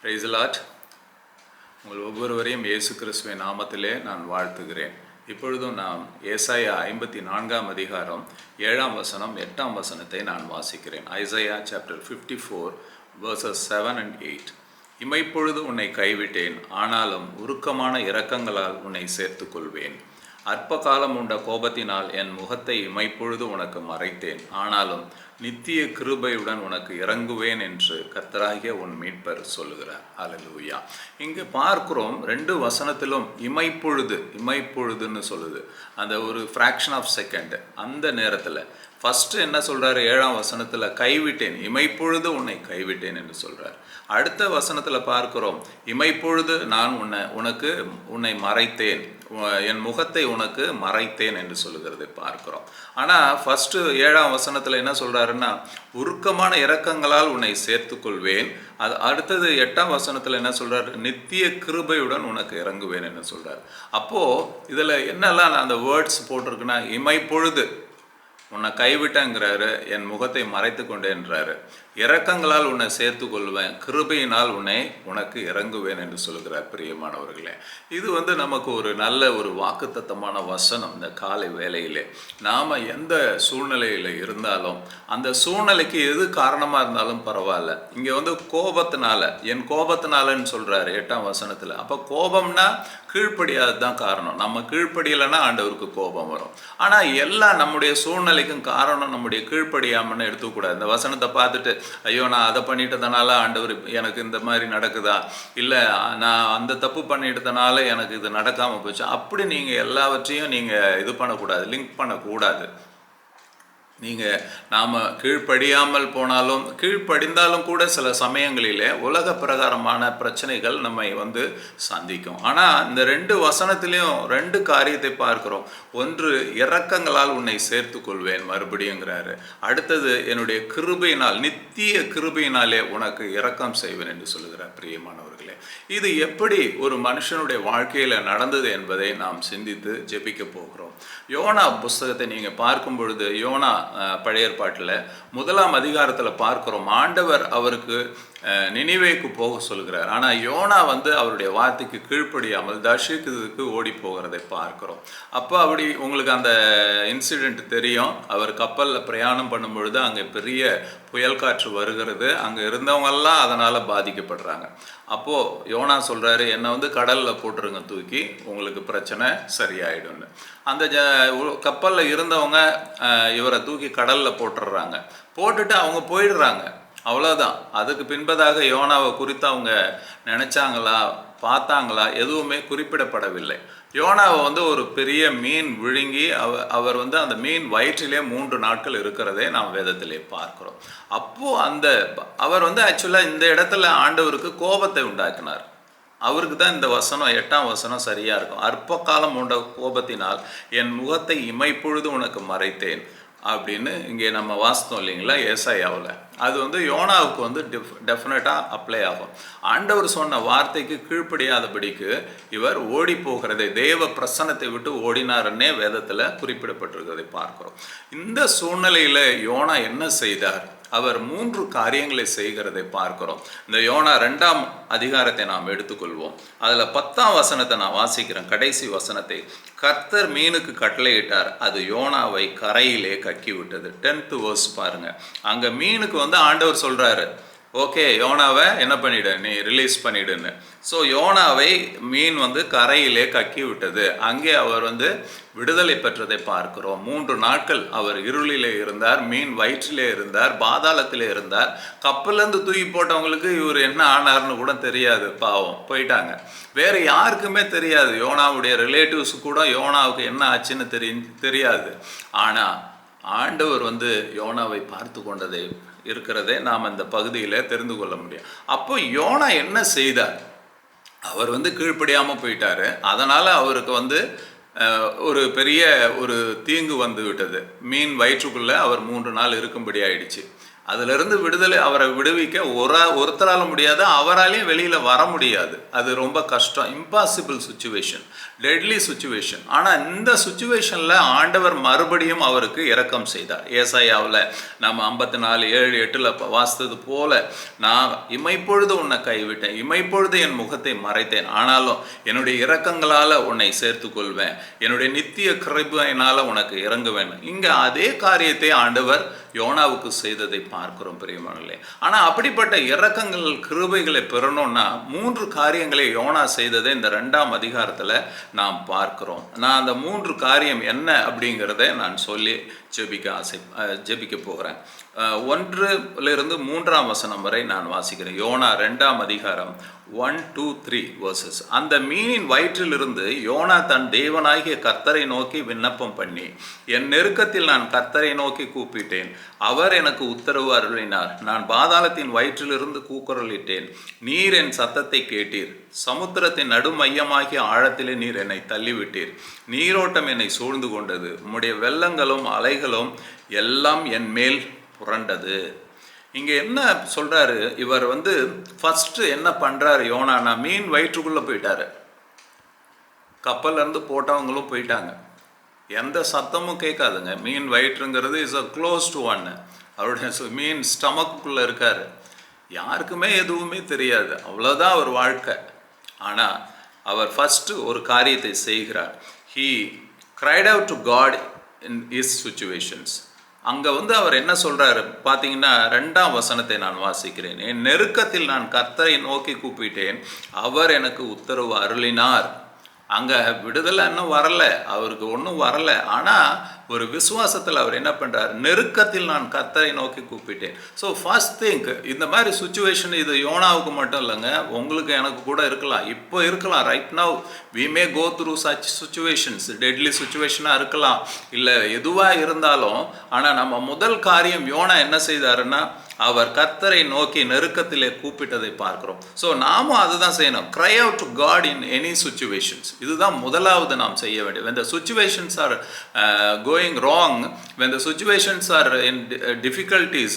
Praise the Lord. உங்கள் ஒவ்வொருவரையும் இயேசு கிறிஸ்துவின் நாமத்திலே நான் வாழ்த்துகிறேன். இப்பொழுதும் நாம் ஏசாயா 54 அதிகாரம் 7 வசனம் 8 வசனத்தை நான் வாசிக்கிறேன். Isaiah chapter 54 verses 7 and 8. இமைப்பொழுது உன்னை கைவிட்டேன், ஆனாலும் உருக்கமான இரக்கங்களால் உன்னை சேர்த்துக் கொள்வேன். அற்ப காலம் உண்ட கோபத்தினால் என் முகத்தை இமைப்பொழுது உனக்கு மறைத்தேன், ஆனாலும் நித்திய கிருபையுடன் உனக்கு இறங்குவேன் என்று கர்த்தராகிய உன் மீட்பர் சொல்லுகிறார். அல்லேலூயா. இங்கே பார்க்கிறோம், 2 வசனத்திலும் இமைப்பொழுதுன்னு சொல்லுது. அந்த ஒரு ஃப்ராக்ஷன் ஆஃப் செகண்ட், அந்த நேரத்தில் ஃபஸ்ட்டு என்ன சொல்கிறாரு? 7ஆம் வசனத்தில் கைவிட்டேன், இமைப்பொழுது உன்னை கைவிட்டேன் என்று சொல்கிறார். அடுத்த வசனத்தில் பார்க்கிறோம், இமைப்பொழுது நான் உன்னை மறைத்தேன், என் முகத்தை உனக்கு மறைத்தேன் என்று சொல்லுகிறதை பார்க்கிறோம். ஆனால் ஃபஸ்ட்டு 7ஆம் வசனத்தில் என்ன சொல்கிறாருன்னா, உருக்கமான இரக்கங்களால் உன்னை சேர்த்துக்கொள்வேன். அது அடுத்தது 8ஆம் வசனத்தில் என்ன சொல்கிறார்? நித்திய கிருபையுடன் உனக்கு இறங்குவேன் என்று சொல்கிறார். அப்போது இதில் என்னெல்லாம் அந்த வேர்ட்ஸ் போட்டிருக்குன்னா, இமைப்பொழுது உன்னை கைவிட்டேங்கிறாரு, என் முகத்தை மறைத்து கொண்டேன்றாரு, இரக்கங்களால் உன்னை சேர்த்து கொள்வேன், கிருபையினால் உனக்கு இறங்குவேன் என்று சொல்கிறார். பிரியமானவர்களே, இது நமக்கு ஒரு நல்ல ஒரு வாக்குத்தத்தமான வசனம். இந்த காலை வேளையிலே நாம் எந்த சூழ்நிலையில் இருந்தாலும், அந்த சூழ்நிலைக்கு எது காரணமாக இருந்தாலும் பரவாயில்ல. இங்கே கோபத்தினால, என் கோபத்தினாலன்னு சொல்கிறாரு 8ஆம் வசனத்தில். அப்போ கோபம்னா கீழ்ப்படியாதது தான் காரணம். நம்ம கீழ்ப்படியலைன்னா ஆண்டவருக்கு கோபம் வரும். ஆனால் எல்லாம் நம்முடைய சூழ்நிலைக்கும் காரணம் நம்முடைய கீழ்ப்படியாமன்னு எடுத்துக்கூடாது. இந்த வசனத்தை பார்த்துட்டு, ஐயோ நான் அதை பண்ணிட்டதுனால ஆண்டவர் எனக்கு இந்த மாதிரி நடக்குதா, இல்லை நான் அந்த தப்பு பண்ணிட்டதுனால எனக்கு இது நடக்காமல் போச்சு, அப்படி நீங்கள் எல்லாவற்றையும் நீங்கள் இது பண்ணக்கூடாது, லிங்க் பண்ணக்கூடாது. நாம் கீழ்ப்படியாமல் போனாலும், கீழ்ப்படிந்தாலும் கூட சில சமயங்களிலே உலக பிரகாரமான பிரச்சனைகள் நம்மை சந்திக்கும். ஆனால் இந்த 2 வசனத்திலையும் 2 காரியத்தை பார்க்கிறோம். ஒன்று, இரக்கங்களால் உன்னை சேர்த்து கொள்வேன் மறுபடியுங்கிறாரு. அடுத்தது, என்னுடைய கிருபையினால், நித்திய கிருபையினாலே உனக்கு இரக்கம் செய்வேன் என்று சொல்லுகிறார். பிரியமானவர்களே, இது எப்படி ஒரு மனுஷனுடைய வாழ்க்கையில் நடந்தது என்பதை நாம் சிந்தித்து ஜெபிக்க போகிறோம். யோனா புஸ்தகத்தை நீங்கள் பார்க்கும் பொழுது, யோனா பழைய ஏற்பாட்டில் 1ஆம் அதிகாரத்தில் பார்க்கிறோம், ஆண்டவர் அவருக்கு நினிவேக்கு போக சொல்கிறார். ஆனால் யோனா அவருடைய வார்த்தைக்கு கீழ்ப்படியாமல் தர்ஷிக்கு ஓடி போகிறதை பார்க்கிறோம். அப்போ அப்படி உங்களுக்கு அந்த இன்சிடெண்ட் தெரியும். அவர் கப்பலில் பிரயாணம் பண்ணும் பொழுது அங்கே பெரிய புயல் காற்று வருகிறது. அங்கே இருந்தவங்கெல்லாம் அதனால் பாதிக்கப்படுறாங்க. அப்போது யோனா சொல்கிறாரு, என்னை கடலில் போட்டுருங்க தூக்கி, உங்களுக்கு பிரச்சனை சரியாயிடும்னு. அந்த கப்பலில் இருந்தவங்க இவரை தூக்கி கடலில் போட்டுடுறாங்க. போட்டுட்டு அவங்க போயிடுறாங்க. அவ்வளோதான். அதுக்கு பின்பதாக யோனாவை குறித்து அவங்க நினச்சாங்களா, பார்த்தாங்களா, எதுவுமே குறிப்பிடப்படவில்லை. யோனாவை ஒரு பெரிய மீன் விழுங்கி அவர் அந்த மீன் வயிற்றிலே 3 நாட்கள் இருக்கிறதே நாம் வேதத்திலே பார்க்கிறோம். அப்போது அவர் ஆக்சுவலாக இந்த இடத்துல ஆண்டவருக்கு கோபத்தை உண்டாக்கினார். அவருக்கு தான் இந்த வசனம் 8ஆம் வசனம் சரியாக இருக்கும். அற்ப காலம் உண்ட கோபத்தினால் என் முகத்தை இமைப்பொழுது உனக்கு மறைத்தேன் அப்படின்னு இங்கே நம்ம வாசித்தோம் இல்லைங்களா ஏசாயாவில். அது யோனாவுக்கு டெஃபினட்டாக அப்ளை ஆகும். ஆண்டவர் சொன்ன வார்த்தைக்கு கீழ்ப்படியாதபடிக்கு இவர் ஓடி போகிறதை, தேவ பிரசன்னத்தை விட்டு ஓடினார்ன்னே வேதத்தில் குறிப்பிடப்பட்டிருக்கிறதை பார்க்கிறோம். இந்த சூழ்நிலையில் யோனா என்ன செய்தார்? அவர் 3 காரியங்களை செய்கிறதை பார்க்கிறோம். இந்த யோனா 2ஆம் அதிகாரத்தை நாம் எடுத்துக்கொள்வோம். அதில் 10ஆம் வசனத்தை நான் வாசிக்கிறேன், கடைசி வசனத்தை. கர்த்தர் மீனுக்கு கட்டளையிட்டார், அது யோனாவை கரையிலே கக்கி விட்டது. 10th verse பாருங்க. அங்கே மீனுக்கு ஆண்டவர் சொல்கிறாரு, ஓகே யோனாவை என்ன பண்ணிடு, நீ ரிலீஸ் பண்ணிடுன்னு. ஸோ யோனாவை மீன் கரையிலே கக்கி விட்டது. அங்கே அவர் விடுதலை பெற்றதை பார்க்கிறோம். 3 நாட்கள் அவர் இருளிலே இருந்தார், மீன் வயிற்றிலே இருந்தார், பாதாளத்திலே இருந்தார். கப்பலேருந்து தூக்கி போட்டவங்களுக்கு இவர் என்ன ஆனார்னு கூட தெரியாது, பாவம் போயிட்டாங்க. வேறு யாருக்குமே தெரியாது. யோனாவுடைய ரிலேட்டிவ்ஸு கூட யோனாவுக்கு என்ன ஆச்சுன்னு தெரியாது. ஆனால் ஆண்டவர் யோனாவை பார்த்து கொண்டதை இருக்கிறதே நாம் இந்த பகுதியில் தெரிந்து கொள்ள முடியும். அப்போ யோனா என்ன செய்தார்? அவர் கீழ்ப்படியாமல் போயிட்டார். அதனால் அவருக்கு ஒரு பெரிய ஒரு தீங்கு விட்டது. மீன் வயிற்றுக்குள்ளே அவர் 3 நாள் இருக்கும்படி ஆயிடுச்சு. அதிலிருந்து விடுதலை அவரை விடுவிக்க ஒருத்தரால முடியாது, அவராலையும் வெளியில் வர முடியாது. அது ரொம்ப கஷ்டம், இம்பாசிபிள் சுச்சுவேஷன், டெட்லி சுச்சுவேஷன். ஆனால் இந்த சுச்சுவேஷனில் ஆண்டவர் மறுபடியும் அவருக்கு இரக்கம் செய்தார். ஏசாயாவில் நம்ம 54:7-8 வாசித்தது போல, நான் இமைப்பொழுது உன்னை கைவிட்டேன், இமைப்பொழுது என் முகத்தை மறைத்தேன், ஆனாலும் என்னுடைய இரக்கங்களால் உன்னை சேர்த்து கொள்வேன், என்னுடைய நித்திய கிருபையினால் உனக்கு இறங்குவேன். இங்கே அதே காரியத்தை ஆண்டவர் யோனாவுக்கு செய்ததை பார்க்கிறோம் பிரியமானவர்களே. ஆனால் அப்படிப்பட்ட இரக்கங்கள் கிருபைகளை பெறணும்னா 3 காரியங்களை யோனா செய்ததை இந்த 2ஆம் அதிகாரத்தில் நாம் பார்க்கிறோம். நான் அந்த 3 காரியம் என்ன அப்படிங்கிறத நான் சொல்லி ஜெபிக்க போகிறேன். 1 3 வசனம் வரை நான் வாசிக்கிறேன். யோனா 2ஆம் அதிகாரம் 1, 2, 3 verses. அந்த மீனின் வயிற்றிலிருந்து யோனா தன் தேவனாகிய கர்த்தரை நோக்கி விண்ணப்பம் பண்ணி, என் நெருக்கத்தில் நான் கர்த்தரை நோக்கி கூப்பிட்டேன், அவர் எனக்கு உத்தரவு அருளினார். நான் பாதாளத்தின் வயிற்றிலிருந்து கூக்குரலிட்டேன், நீர் என் சத்தத்தை கேட்டீர். சமுத்திரத்தின் நடுமையமாகிய ஆழத்திலே நீர் என்னை தள்ளிவிட்டீர். நீரோட்டம் என்னை சூழ்ந்து கொண்டது, உம்முடைய வெள்ளங்களும் அலைகளும் எல்லாம் என் மேல் புரண்டது. இங்கே என்ன சொல்கிறாரு இவர் ஃபஸ்ட்டு என்ன பண்ணுறாரு யோனானா, மீன் வயிற்றுக்குள்ளே போயிட்டாரு. கப்பல்லேருந்து போட்டவங்களும் போயிட்டாங்க, எந்த சத்தமும் கேட்காதுங்க. மீன் வயிற்றுங்கிறது இஸ் அ க்ளோஸ்டு ஒன். அவருடைய மீன் ஸ்டமக்குள்ளே இருக்கார், யாருக்குமே எதுவுமே தெரியாது, அவ்வளோதான் அவர் வாழ்க்கை. ஆனால் அவர் ஃபஸ்ட்டு ஒரு காரியத்தை செய்கிறார். He cried out to God in his situations. அங்கே அவர் என்ன சொல்கிறாரு பார்த்தீங்கன்னா, 2ஆம் வசனத்தை நான் வாசிக்கிறேன். என் நெருக்கத்தில் நான் கர்த்தரை நோக்கி கூப்பிட்டேன், அவர் எனக்கு உத்தரவு அருளினார். அங்கே விடுதலை இன்னும் வரலை, அவருக்கு ஒன்றும் வரலை. ஆனால் ஒரு விசுவாசத்தில் அவர் என்ன பண்ணுறார், நெருக்கத்தில் நான் கர்த்தரை நோக்கி கூப்பிட்டேன். ஸோ ஃபர்ஸ்ட் திங்க், இந்த மாதிரி சுச்சுவேஷன் இது யோனாவுக்கு மட்டும் இல்லைங்க, உங்களுக்கு எனக்கு கூட இருக்கலாம், இப்போ இருக்கலாம். Right now we may go through such situations, deadly சுச்சுவேஷனாக இருக்கலாம், இல்லை எதுவாக இருந்தாலும். ஆனால் நம்ம முதல் காரியம் யோனா என்ன செய்தாருன்னா, அவர் கர்த்தரை நோக்கி நெருக்கத்திலே கூப்பிட்டதை பார்க்கிறோம். ஸோ நாமும் அதுதான் செய்யணும், cry out to God in any situations. இதுதான் முதலாவது நாம் செய்ய வேண்டியது. when the situations are going wrong, when the situations are in difficulties,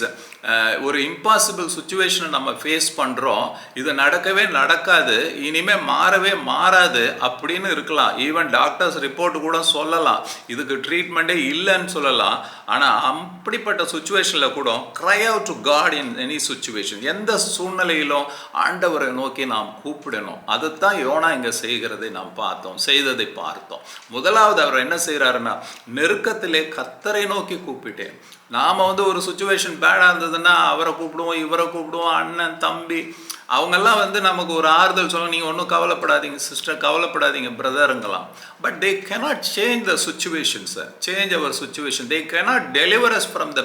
ஒரு இம்பாசிபிள் சுச்சுவேஷனை நம்ம ஃபேஸ் பண்ணுறோம், இது நடக்கவே நடக்காது, இனிமேல் மாறவே மாறாது அப்படின்னு இருக்கலாம். ஈவன் டாக்டர்ஸ் ரிப்போர்ட் கூட சொல்லலாம், இதுக்கு ட்ரீட்மெண்ட்டே இல்லைன்னு சொல்லலாம். ஆனால் அப்படிப்பட்ட சுச்சுவேஷனில் கூட cry out to God in any situation, எந்த சூழ்நிலையிலும் ஆண்டவரை நோக்கி நாம் கூப்பிடணும். அதுதான் யோனா இங்கே செய்ததை பார்த்தோம். முதலாவது அவர் என்ன செய்கிறாருன்னா, நெருக்கத்திலே கர்த்தரை நோக்கி கூப்பிட்டேன். நாம் ஒரு சுச்சுவேஷன் பேடாக இருந்ததுன்னா அவரை கூப்பிடுவோம், இவரை கூப்பிடுவோம், அண்ணன் தம்பி அவங்கெல்லாம் நமக்கு ஒரு ஆறுதல் சொல்லுவோம், நீங்கள் ஒன்றும் கவலைப்படாதீங்க சிஸ்டர், கவலைப்படாதீங்க பிரதருங்களாம். But they cannot change the situations, change our situation. They cannot deliver us from the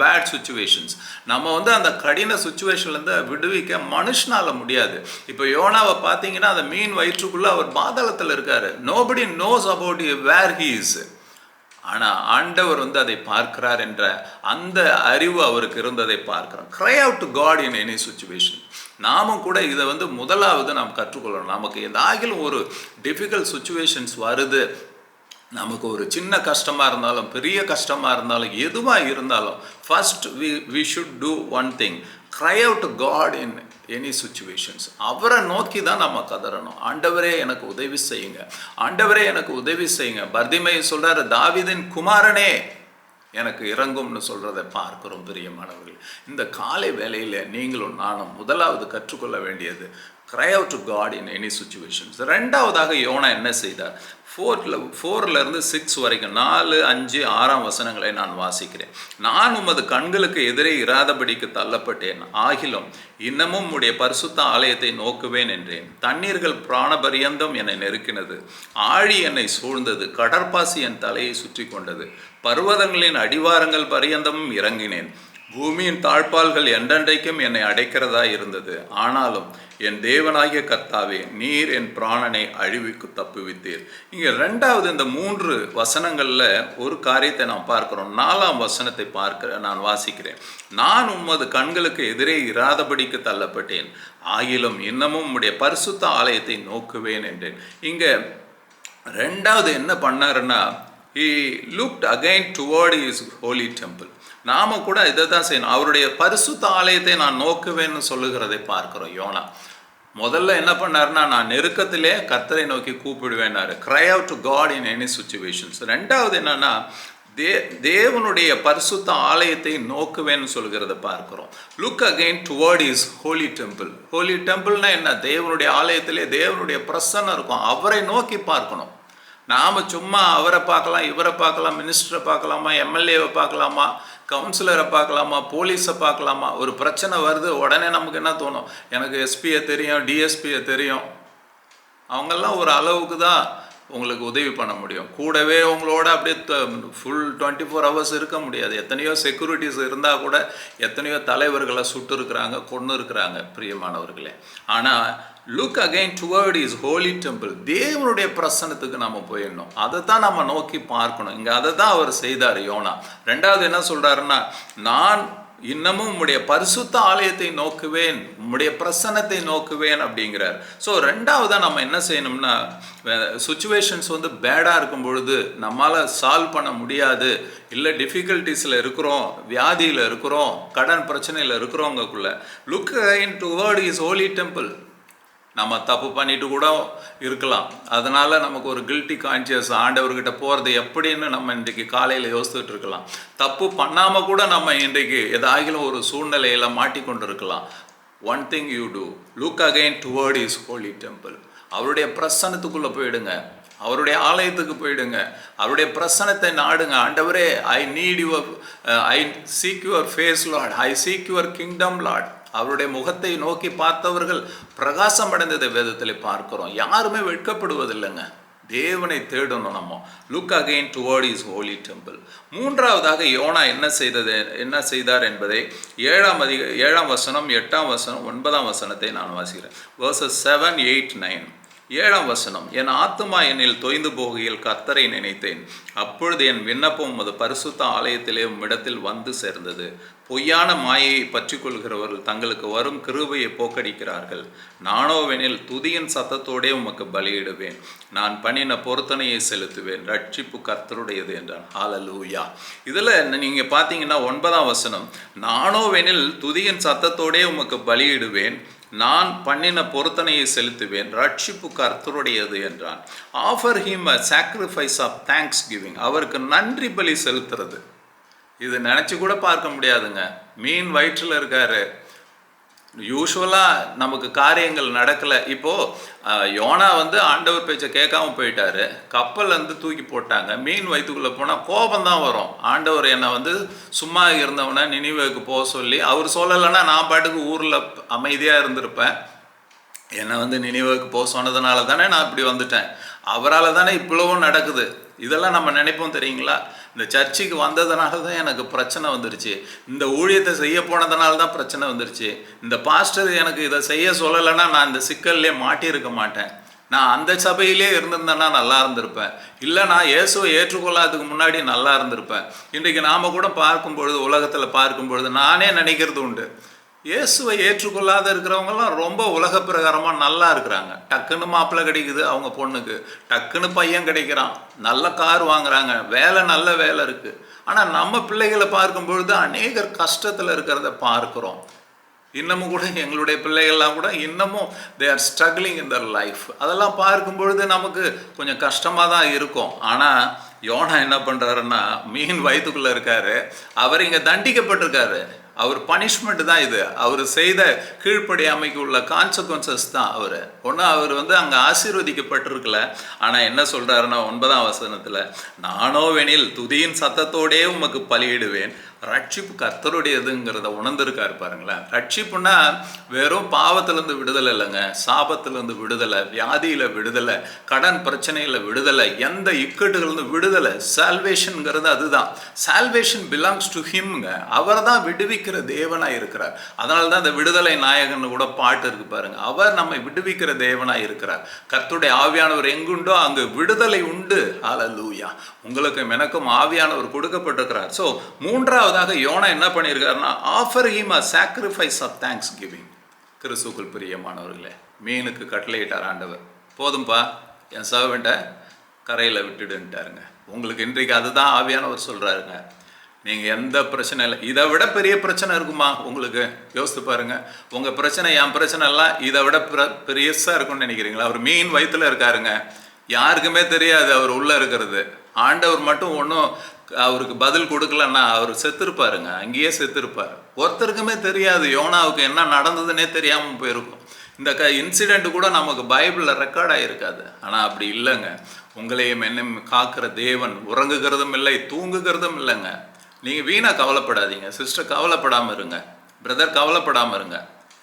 bad situations. நம்ம அந்த கடின சுச்சுவேஷன்லேருந்து விடுவிக்க மனுஷனால் முடியாது. இப்போ யோனாவை பார்த்தீங்கன்னா, அந்த மீன் வயிற்றுக்குள்ளே அவர் பாதாளத்தில் இருக்கார். nobody knows about where he is. ஆனால் ஆண்டவர் அதை பார்க்கிறார் என்ற அந்த அறிவு அவருக்கு இருந்ததை பார்க்கிறோம். cry out to God in any situation. நாமும் கூட இதை முதலாவது நாம் கற்றுக்கொள்ளணும். நமக்கு ஏதாகிலும் ஒரு டிஃபிகல்ட் சுச்சுவேஷன்ஸ் வருது, நமக்கு ஒரு சின்ன கஷ்டமாக இருந்தாலும் பெரிய கஷ்டமாக இருந்தாலும் எதுவாக இருந்தாலும், first we should do one thing, cry out to God in any situations. அவரை நோக்கி தான் நம்ம கதறணும். ஆண்டவரே எனக்கு உதவி செய்யுங்க, ஆண்டவரே எனக்கு உதவி செய்யுங்க. பர்திமை சொல்றாரு, தாவீதின் குமாரனே எனக்கு இறங்கும்னு சொல்றதை பார்க்கிறோம். பிரியமானவர்கள், இந்த காலை வேளையில் நீங்களும் நானும் முதலாவது கற்றுக்கொள்ள வேண்டியது cry out to God in any situations. ரெண்டாவதாக யோனா என்ன செய்தார்? 4 6 வரைக்கும் 4, 5, 6 வசனங்களை நான் வாசிக்கிறேன். நான் உமது கண்களுக்கு எதிரே இராதபடிக்கு தள்ளப்பட்டேன், ஆகிலும் இன்னமும் உடைய பரிசுத்த ஆலயத்தை நோக்குவேன் என்றேன். தண்ணீர்கள் பிராணபரியந்தம் என்னை நெருக்கினது, ஆழி என்னை சூழ்ந்தது, கடற்பாசி என் தலையை சுற்றி கொண்டது, பர்வதங்களின் அடிவாரங்கள் பரியந்தமும் இறங்கினேன், பூமியின் தாழ்பால்கள் என்றென்றைக்கும் என்னை அடைக்கிறதா இருந்தது. ஆனாலும் என் தேவனாகிய கர்த்தாவே, நீர் என் பிராணனை அழிவுக்கு தப்புவித்தீர். இங்கே ரெண்டாவது இந்த 3 வசனங்களில் ஒரு காரியத்தை நாம் பார்க்கிறோம். 4ஆம் வசனத்தை நான் வாசிக்கிறேன். நான் உமது கண்களுக்கு எதிரே இராதபடிக்கு தள்ளப்பட்டேன், ஆகிலும் இன்னமும் உம்முடைய பரிசுத்த ஆலயத்தை நோக்குவேன் என்றேன். இங்கே ரெண்டாவது என்ன பண்ணாருன்னா, he looked again toward his holy temple. நாம கூட இதை தான் செய்யணும். அவருடைய பரிசுத்த ஆலயத்தை நான் நோக்குவேன்னு சொல்லுகிறதை பார்க்கிறோம் யோனா. முதல்ல என்ன பண்ணாருன்னா, நான் நெருக்கத்திலே கர்த்தரை நோக்கி கூப்பிடுவேன்னாரு. cry out to God in any situations. ரெண்டாவது என்னன்னா, தேவனுடைய பரிசுத்த ஆலயத்தை நோக்குவேன்னு சொல்கிறத பார்க்கிறோம். look again toward his holy temple. holy templeனா என்ன? தேவனுடைய ஆலயத்திலே தேவனுடைய பிரசன்னம் இருக்கும், அவரை நோக்கி பார்க்கணும். நாம் சும்மா அவரை பார்க்கலாம், இவரை பார்க்கலாம், மினிஸ்டரை பார்க்கலாமா, எம்எல்ஏவை பார்க்கலாமா, கவுன்சிலரை பார்க்கலாமா, போலீஸை பார்க்கலாமா. ஒரு பிரச்சனை வருது, உடனே நமக்கு என்ன தோணும்? எனக்கு எஸ்பியை தெரியும், டிஎஸ்பியை தெரியும். அவங்கெல்லாம் ஒரு அளவுக்கு தான் உங்களுக்கு உதவி பண்ண முடியும். கூடவே உங்களோட அப்படியே ஃபுல் 24 hours இருக்க முடியாது. எத்தனையோ செக்யூரிட்டிஸ் இருந்தால் கூட எத்தனையோ தலைவர்களை சுட்டு இருக்கிறாங்க, கொன்று இருக்கிறாங்க பிரியமானவர்களே. ஆனால் look again toward is holy temple. தேவனுடைய பிரசன்னத்துக்கு நம்ம போயிடணும். அதை தான் நம்ம நோக்கி பார்க்கணும். இங்கே அதை தான் அவர் செய்தார் யோனா. ரெண்டாவது என்ன சொல்கிறாருன்னா, நான் இன்னமும் உம்முடைய பரிசுத்த ஆலயத்தை நோக்குவேன், உம்முடைய பிரசன்னத்தை நோக்குவேன் அப்படிங்கிறார். ஸோ ரெண்டாவதாக நம்ம என்ன செய்யணும்னா, சுச்சுவேஷன்ஸ் வந்து பேடாக இருக்கும் பொழுது நம்மளால் சால்வ் பண்ண முடியாது, இல்லை டிஃபிகல்ட்டிஸில் இருக்கிறோம், வியாதியில் இருக்கிறோம், கடன் பிரச்சனையில் இருக்கிறவங்கக்குள்ள look again toward is holy temple. நம்ம தப்பு பண்ணிட்டு கூட இருக்கலாம், அதனால் நமக்கு ஒரு கில்ட்டி கான்சியஸ், ஆண்டவர்கிட்ட போகிறது எப்படின்னு நம்ம இன்றைக்கு காலையில் யோசிச்சுட்டு இருக்கலாம். தப்பு பண்ணாமல் கூட நம்ம இன்றைக்கு ஏதாகிலும் ஒரு சூழ்நிலையில் மாட்டிக்கொண்டு இருக்கலாம். One thing you do, look again toward is holy temple. அவருடைய பிரசன்னத்துக்குள்ளே போயிடுங்க, அவருடைய ஆலயத்துக்கு போயிடுங்க, அவருடைய பிரசன்னத்தை நாடுங்க. ஆண்டவரே, I need your, I seek your face Lord, I seek your kingdom Lord. அவருடைய முகத்தை நோக்கி பார்த்தவர்கள் பிரகாசம் அடைந்ததை வேதத்தில் பார்க்கிறோம். யாருமே வெட்கப்படுவதில்லைங்க. தேவனை தேடணும் நம்ம. Look again toward is holy temple. மூன்றாவதாக யோனா என்ன செய்தார் என்பதை 7ஆம் வசனம், 8ஆம் வசனம், 9ஆம் வசனத்தை நான் வாசிக்கிறேன். verses 7, 8, 9. 7ஆம் வசனம். என் ஆத்துமா என்னில் தொய்ந்து போகையில் கர்த்தரை நினைத்தேன். அப்பொழுது என் விண்ணப்பம் உமது பரிசுத்த ஆலயத்திலே உம்மிடத்தில் வந்து சேர்ந்தது. பொய்யான மாயையை பற்றி கொள்கிறவர்கள் தங்களுக்கு வரும் கிருபையை போக்கடிக்கிறார்கள். நானோவெனில் துதியின் சத்தத்தோடே உமக்கு பலியிடுவேன், நான் பண்ணின பொருத்தனையை செலுத்துவேன், ரட்சிப்பு கர்த்தருடையது என்றான். ஹல்லேலூயா. இதில் நீங்கள் பார்த்தீங்கன்னா 9ஆம் வசனம், நானோவெனில் துதியின் சத்தத்தோடே உமக்கு பலியிடுவேன், நான் பண்ணின பொருத்தனையை செலுத்துவேன், ரட்சிப்பு கர்த்தருடையது என்றான். Offer him a sacrifice of thanksgiving. அவருக்கு நன்றி பலி செலுத்துறது, இது நினச்சி கூட பார்க்க முடியாதுங்க. மீன் வயிற்றில் இருக்காரு, யூஸ்வலாக நமக்கு காரியங்கள் நடக்கலை. இப்போது யோனா வந்து ஆண்டவர் பேச்சை கேட்காம போயிட்டாரு, கப்பல் தூக்கி போட்டாங்க. மீன் வயிற்றுக்குள்ளே போனால் கோபந்தான் வரும். ஆண்டவர் என்னை சும்மா இருந்தவனை நினிவேக்கு போக சொல்லி அவர் சொல்லலைன்னா நான் பாட்டுக்கு ஊரில் அமைதியாக இருந்திருப்பேன். என்னை நினிவேக்கு போக சொன்னதுனால தானே நான் இப்படி வந்துட்டேன், அவரால் தானே இவ்வளவும் நடக்குது. இதெல்லாம் நம்ம நினைப்போம் தெரியுங்களா? இந்த சர்ச்சுக்கு வந்ததுனால தான் எனக்கு பிரச்சனை வந்துருச்சு, இந்த ஊழியத்தை செய்ய போனதுனால தான் பிரச்சனை வந்துருச்சு, இந்த பாஸ்டர் எனக்கு இதை செய்ய சொல்லலைன்னா நான் இந்த சிக்கல்லே மாட்டியிருக்க மாட்டேன், நான் அந்த சபையிலே இருந்திருந்தேன்னா நல்லா இருந்திருப்பேன், இல்லை நான் இயேசுவை ஏற்றுக்கொள்ளாததுக்கு முன்னாடி நல்லா இருந்திருப்பேன். இன்றைக்கு நாம் கூட பார்க்கும்பொழுது, உலகத்தில் பார்க்கும்பொழுது நானே நினைக்கிறது உண்டு, இயேசுவை ஏற்றுக்கொள்ளாத இருக்கிறவங்கலாம் ரொம்ப உலக பிரகாரமாக நல்லா இருக்கிறாங்க. டக்குன்னு மாப்பிள்ளை கிடைக்குது அவங்க பொண்ணுக்கு, டக்குன்னு பையன் கிடைக்கிறான், நல்ல கார் வாங்குறாங்க, வேலை நல்ல வேலை இருக்குது. ஆனால் நம்ம பிள்ளைகளை பார்க்கும்பொழுது அநேகர் கஷ்டத்தில் இருக்கிறத பார்க்குறோம். இன்னமும் கூட எங்களுடைய பிள்ளைகள்லாம் கூட இன்னமும் they are struggling in Dhar life. அதெல்லாம் பார்க்கும்பொழுது நமக்கு கொஞ்சம் கஷ்டமாக தான் இருக்கும். ஆனால் யோனா என்ன பண்ணுறாருன்னா, மீன் வயிற்றுக்குள்ளே இருக்காரு, அவர் இங்கே தண்டிக்கப்பட்டிருக்காரு, அவர் பனிஷ்மெண்ட் தான் இது, அவர் செய்த கீழ்ப்படியாமைக்கு உள்ள கான்சிக்வன்சஸ் தான். அவர் அங்கே ஆசீர்வதிக்கப்பட்டிருக்கல. ஆனால் என்ன சொல்கிறாருன்னா 9ஆம் வசனத்தில், நானோவெனில் துதியின் சத்தத்தோடே உமக்கு பலியிடுவேன், ரட்சிப்பு கர்த்தருடையதுங்கிறத உணர்ந்திருக்காரு பாருங்களேன். ரட்சிப்புன்னா வெறும் பாவத்திலேருந்து விடுதலை இல்லைங்க, சாபத்திலேருந்து விடுதலை, வியாதியில் விடுதலை, கடன் பிரச்சனையில் விடுதலை, எந்த இக்கட்டுகள்லேருந்து விடுதலை. சால்வேஷனுங்கிறது அதுதான். சால்வேஷன் பிலாங்ஸ் டு ஹிம்ங்க. அவர் தான் விடுவிக்கிற தேவனாக இருக்கிறார். அதனால தான் இந்த விடுதலை நாயகன்னு கூட பாட்டு இருக்கு பாருங்க. அவர் நம்மை விடுவிக்கிற தேவனாக இருக்கிறார். கர்த்தருடைய ஆவியானவர் எங்குண்டோ அங்கு விடுதலை உண்டு. ஹல்லேலூயா. உங்களுக்கும் எனக்கும் ஆவியானவர் கொடுக்கப்பட்டிருக்கிறார். ஸோ மூன்றாவதாக யோனா என்ன பண்ணியிருக்காருன்னா, offer him a sacrifice of thanksgiving. கிறிஸ்துவுக்குள் பிரியமானவர்களே, மீனுக்கு கட்டளையிட்டார் ஆண்டவர், போதும்பா என் சர்வெண்ட்டை கரையில் விட்டுடுன்ட்டாருங்க. உங்களுக்கு இன்றைக்கு அதுதான் ஆவியானவர் சொல்கிறாருங்க. நீங்கள் எந்த பிரச்சனை இல்லை, இதை விட பெரிய பிரச்சனை இருக்குமா உங்களுக்கு? யோசித்து பாருங்கள். உங்கள் பிரச்சனை என் பிரச்சனை எல்லாம் இதை விட பெரியஸாக இருக்கும்னு நினைக்கிறீங்களா? அவர் மீன் வயிற்றுல இருக்காருங்க, யாருக்குமே தெரியாது அவர் உள்ளே இருக்கிறது. ஆண்டவர் மட்டும் ஒன்றும் அவருக்கு பதில் கொடுக்கலன்னா அவர் செத்துருப்பாருங்க, அங்கேயே செத்துருப்பார். ஒருத்தருக்குமே தெரியாது யோனாவுக்கு என்ன நடந்ததுன்னே தெரியாமல் போயிருக்கும். இந்த இன்சிடெண்ட் கூட நமக்கு பைபிளில் ரெக்கார்ட் ஆகிருக்காது. ஆனால் அப்படி இல்லைங்க. உங்களையும் என்னையும் காக்கிற தேவன் உறங்குகிறதும் இல்லை, தூங்குகிறதும் இல்லைங்க. நீங்கள் வீணாக கவலைப்படாதீங்க. சிஸ்டர் கவலைப்படாமல் இருங்க, பிரதர் கவலைப்படாமல் இருங்க.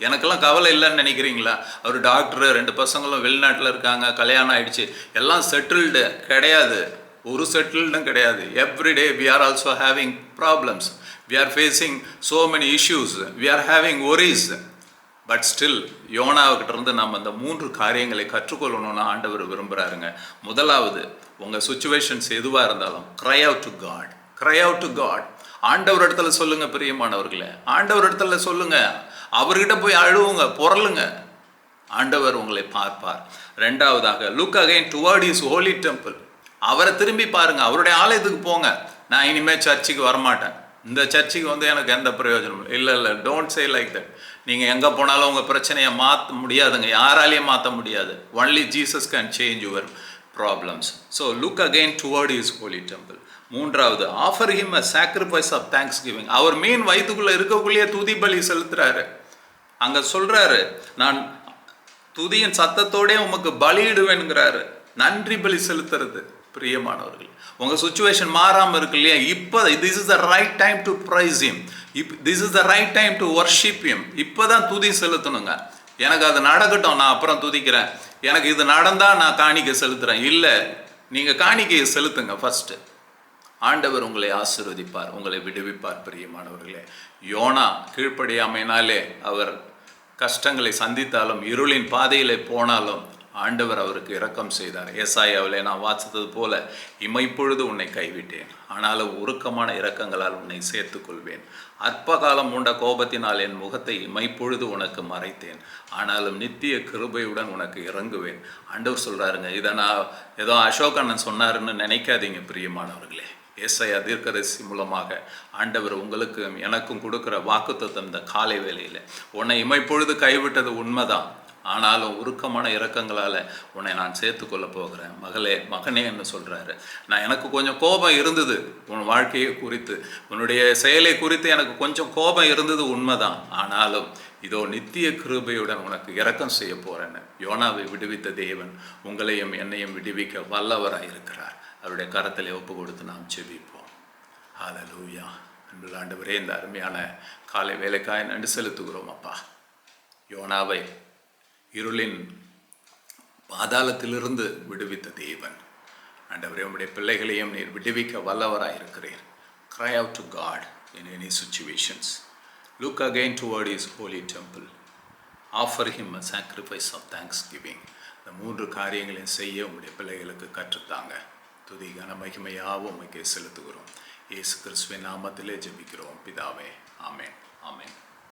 எனக்கெல்லாம் கவலை இல்லைன்னு நினைக்கிறீங்களா? அவர் டாக்டரு, 2 பசங்களும் வெளிநாட்டில் இருக்காங்க, கல்யாணம் ஆகிடுச்சு, எல்லாம் செட்டில்டு கிடையாது. ஒரு செட்டில்டும் கிடையாது. Everyday we are also having problems, we are facing so many issues, we are having worries. But still யோனாவுக்கிட்ட இருந்து நம்ம இந்த 3 காரியங்களை கற்றுக்கொள்ளணும்னு ஆண்டவர் விரும்புகிறாருங்க. முதலாவது, உங்கள் சுச்சுவேஷன்ஸ் எதுவாக இருந்தாலும் cry out to God, cry out to God. ஆண்டவர் இடத்துல சொல்லுங்க பிரியமானவர்களே, ஆண்டவர் இடத்துல சொல்லுங்க, அவர்கிட்ட போய் அழுவுங்க, புரளுங்க, ஆண்டவர் உங்களை பார்ப்பார். 2வதாக, look again toward his holy temple. அவரை திரும்பி பாருங்க, அவருடைய ஆலயத்துக்கு போங்க. நான் இனிமேல் சர்ச்சுக்கு வரமாட்டேன், இந்த சர்ச்சுக்கு வந்து எனக்கு எந்த பிரயோஜனமும் இல்லை. இல்லை, டோன்ட் சே லைக் தட். நீங்கள் எங்கே போனாலும் உங்கள் பிரச்சனையை மாற்ற முடியாதுங்க, யாராலையும் மாற்ற முடியாது. Only Jesus can change your problems. So look again toward his holy temple. 3வது, offer him a sacrifice of thanksgiving. அவர் மீன் வயிற்றுக்குள்ளே இருக்கக்குள்ளேயே துதி பலி செலுத்துறாரு. அங்கே சொல்கிறாரு, நான் துதியின் சத்தத்தோடே உமக்கு பலியிடுவேன்கிறாரு. நன்றி பலி செலுத்துறது. பிரியமானவர்கள், உங்கள் சுச்சுவேஷன் மாறாமல் இருக்கு இல்லையா? இப்போ this is the right time to praise him, this is the right time to worship him. இப்போ தான் துதி செலுத்தணுங்க. எனக்கு அது நடக்கட்டும், நான் அப்புறம் துதிக்கிறேன், எனக்கு இது நடந்தால் நான் காணிக்கை செலுத்துகிறேன். இல்லை, நீங்கள் காணிக்கையை செலுத்துங்க ஃபஸ்ட்டு. ஆண்டவர் உங்களை ஆசீர்வதிப்பார், உங்களை விடுவிப்பார். பிரியமானவர்களே, யோனா கீழ்ப்படியாமையினாலே அவர் கஷ்டங்களை சந்தித்தாலும், இருளின் பாதையிலே போனாலும் ஆண்டவர் அவருக்கு இரக்கம் செய்தார். ஏசாயாவிலே நான் வாசித்தது போல, இமைப்பொழுது உன்னை கைவிட்டேன், ஆனாலும் உருக்கமான இரக்கங்களால் உன்னை சேர்த்துக்கொள்வேன். அற்ப காலம் உண்ட கோபத்தினால் என் முகத்தை இமைப்பொழுது உனக்கு மறைத்தேன், ஆனாலும் நித்திய கிருபையுடன் உனக்கு இறங்குவேன். ஆண்டவர் சொல்கிறாருங்க. இதை நான் ஏதோ அசோகண்ணன் சொன்னாருன்னு நினைக்காதீங்க பிரியமானவர்களே. ஏசாயா தீர்க்கதரிசி மூலமாக ஆண்டவர் உங்களுக்கும் எனக்கும் கொடுக்குற வாக்குத்தத்தம் இந்த காலை வேளையில், உன்னை இமைப்பொழுது கைவிட்டது உண்மைதான், ஆனாலும் உருக்கமான இரக்கங்களால் உன்னை நான் சேர்த்துக்கொள்ள போகிறேன். மகளே, மகனே என்று சொல்கிறாரு. எனக்கு கொஞ்சம் கோபம் இருந்தது உன் வாழ்க்கையை குறித்து, உன்னுடைய செயலை குறித்து எனக்கு கொஞ்சம் கோபம் இருந்தது உண்மைதான், ஆனாலும் இதோ நித்திய கிருபையுடன் உனக்கு இரக்கம் செய்ய போகிறேன்னு. யோனாவை விடுவித்த தேவன் உங்களையும் என்னையும் விடுவிக்க வல்லவராக இருக்கிறார். அவருடைய கரத்திலே ஒப்பு கொடுத்து நாம் செபிப்போம். ஹல்லேலூயா. அன்புள்ள ஆண்டவரே, இந்த அருமையான காலை வேலைக்காய் நன்றி செலுத்துகிறோம் அப்பா. யோனாவை இருளின் பாதாளத்திலிருந்து விடுவித்த தேவன் ஆண்டவரே, உம்முடைய பிள்ளைகளையும் நீர் விடுவிக்க வல்லவராக இருக்கிறீர். Cry out to God in any situations. Look again toward his holy temple. Offer him a sacrifice of thanksgiving. இந்த 3 காரியங்களையும் செய்ய உம்முடைய பிள்ளைகளுக்கு கற்றுத்தாங்க. துதி கன மகிமை யாவும் உமக்கே செலுத்துகிறோம். இயேசு கிறிஸ்துவின் நாமத்திலே ஜெபிக்கிறோம் பிதாவே. ஆமென், ஆமென்.